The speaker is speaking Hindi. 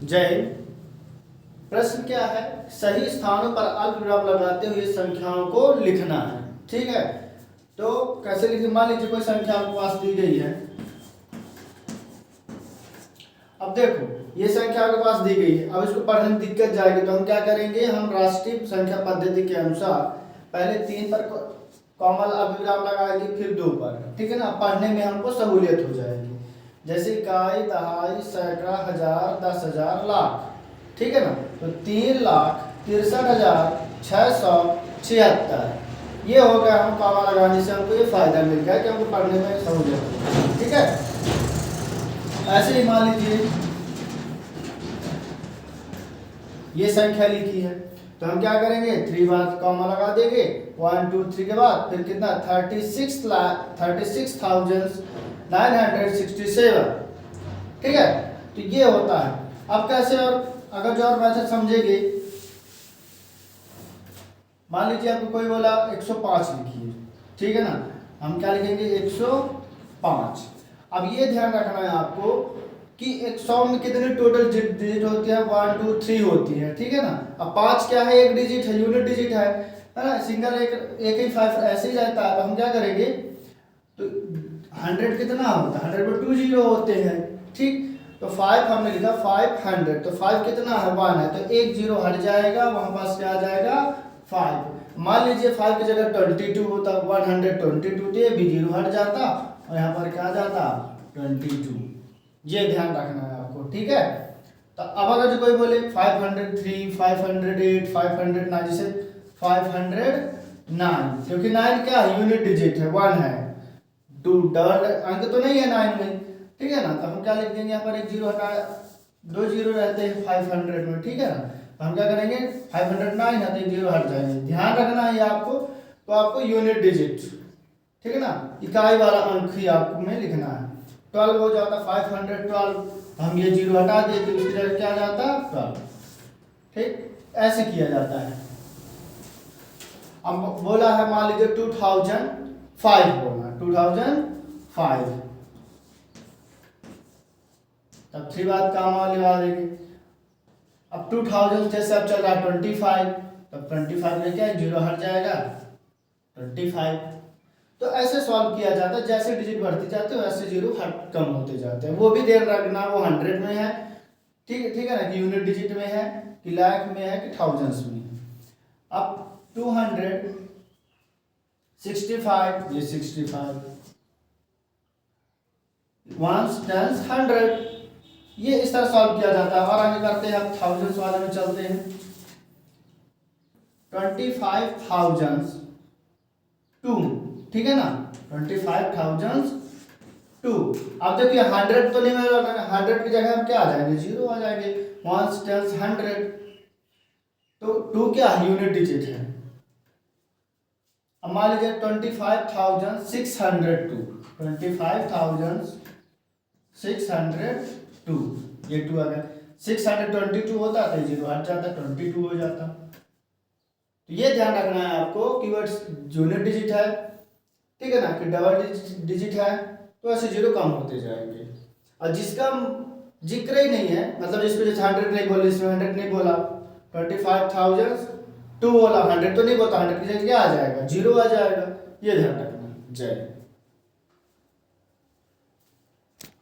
जय हिंद। प्रश्न क्या है, सही स्थानों पर अल्पविराम लगाते हुए संख्याओं को लिखना है। ठीक है, तो कैसे लिखें? मान लीजिए कोई संख्या आपके पास दी गई है। अब देखो ये संख्या आपके पास दी गई है, अब इसको पढ़ने में दिक्कत जाएगी तो हम क्या करेंगे, हम राष्ट्रीय संख्या पद्धति के अनुसार पहले 3 पर कॉमन अल्पविराम लगाएंगे, फिर 2 पर। ठीक है ना, पढ़ने में हमको सहूलियत हो जाएगी। जैसे इकाई, दहाई, सैकड़ा, हजार, 10,000, लाख। ठीक है ना, तो 3,63,676 ये हो गया। हम कॉमा लगाने से हमको ये फायदा मिल गया कि हमको पढ़ने में सहूलियत हो। ठीक है, ऐसे ही मान लीजिए ये संख्या लिखी है तो हम क्या करेंगे, 3 बार कॉमा लगा देंगे, 1 2 3 के बाद फिर कितना 36,967। ठीक है, तो ये होता है। अब कैसे, और अगर जो और मैथड समझेंगे, मान लीजिए आपको कोई बोला 105 लिखिए। ठीक है ना, हम क्या लिखेंगे 105। अब ये ध्यान रखना है आपको कि 100 में कितने टोटल डिजिट होती है, 1 2 3 होती है। ठीक है ना, अब 5 क्या है, एक डिजिट है, यूनिट डिजिट है ना, सिंगल एक ही 5 ऐसे ही जाता है। तो हम क्या करेंगे, तो 100 कितना होता है, 100 में 2 जीरो होते हैं। ठीक, तो 5 हमने लिखा 500, तो 5 कितना है, 1 है, तो एक जीरो हट जाएगा, वहां पास क्या आ जाएगा 5। मान लीजिए 5 की जगह 22 होता, 122 थे, भी जीरो हट जाता और यहाँ पर क्या जाता 22। ये ध्यान रखना है आपको। ठीक है, तो अब अगर जो कोई बोले 503, 508, 509, जैसे 509, क्योंकि 9 क्या है, यूनिट डिजिट है, 1 है, 2 डबल अंक तो नहीं है 9 में। ठीक है ना, तो हम क्या लिख देंगे, यहाँ पर एक जीरो हटा, 2 जीरो रहते हैं 500 में। ठीक है ना, तो हम क्या करेंगे, 509 है तो एक जीरो हट जाएंगे। ध्यान रखना है ये आपको, तो आपको यूनिट डिजिट, ठीक है ना, इकाई वाला अंक ही आपको में लिखना है। 12 हो जाता 512, हम ये जीरो हटा देते, उसकी जगह क्या जाता 12। ठीक, ऐसे किया जाता है। अब बोला है मान लीजिए 2005 बोलना, 2005, तब 3 बात काम लगा देंगे। अब 2000 जैसे अब चल रहा है 25, तब 25 में क्या जीरो हट जाएगा 25। तो ऐसे सॉल्व किया जाता है, जैसे डिजिट बढ़ती जाते हैं वैसे जीरो हट कम होते जाते हैं। वो भी ध्यान रखना वो 100 में है, ठीक है ना, कि यूनिट डिजिट में है, कि लाख में है, कि थाउजेंड्स में है। अब 265, ये 65, 1 10 100, ये इस तरह सॉल्व किया जाता है। और आगे करते हैं, अब थाउजेंड्स वाले में चलते हैं। 25,002, ठीक है ना, 25,002। अब देखिए 100 तो नहीं मिला, 100 की जगह हम क्या आ जाएंगे, जीरो आ जाएंगे। 1 10 100, तो 2 क्या है, यूनिट डिजिट है। अब मान लीजिए 25,602, 25,602, ये 2 आ गया। 622 होता तो जीरो हट जाता, 22 हो जाता। तो ये ध्यान रखना है आपको कि वर्ड्स यूनिट डिजिट है, ठीक है ना, कि डबल डिजिट है, तो ऐसे जीरो कम होते जाएंगे। और जिसका जिक्र ही नहीं है, मतलब जिसको जैसे 100 नहीं बोला, इसमें 100 नहीं बोला, 25,002 बोला, 100 तो नहीं बोलता, 100 की जगह क्या आ जाएगा, जीरो आ जाएगा। ये ध्यान रखना। जय।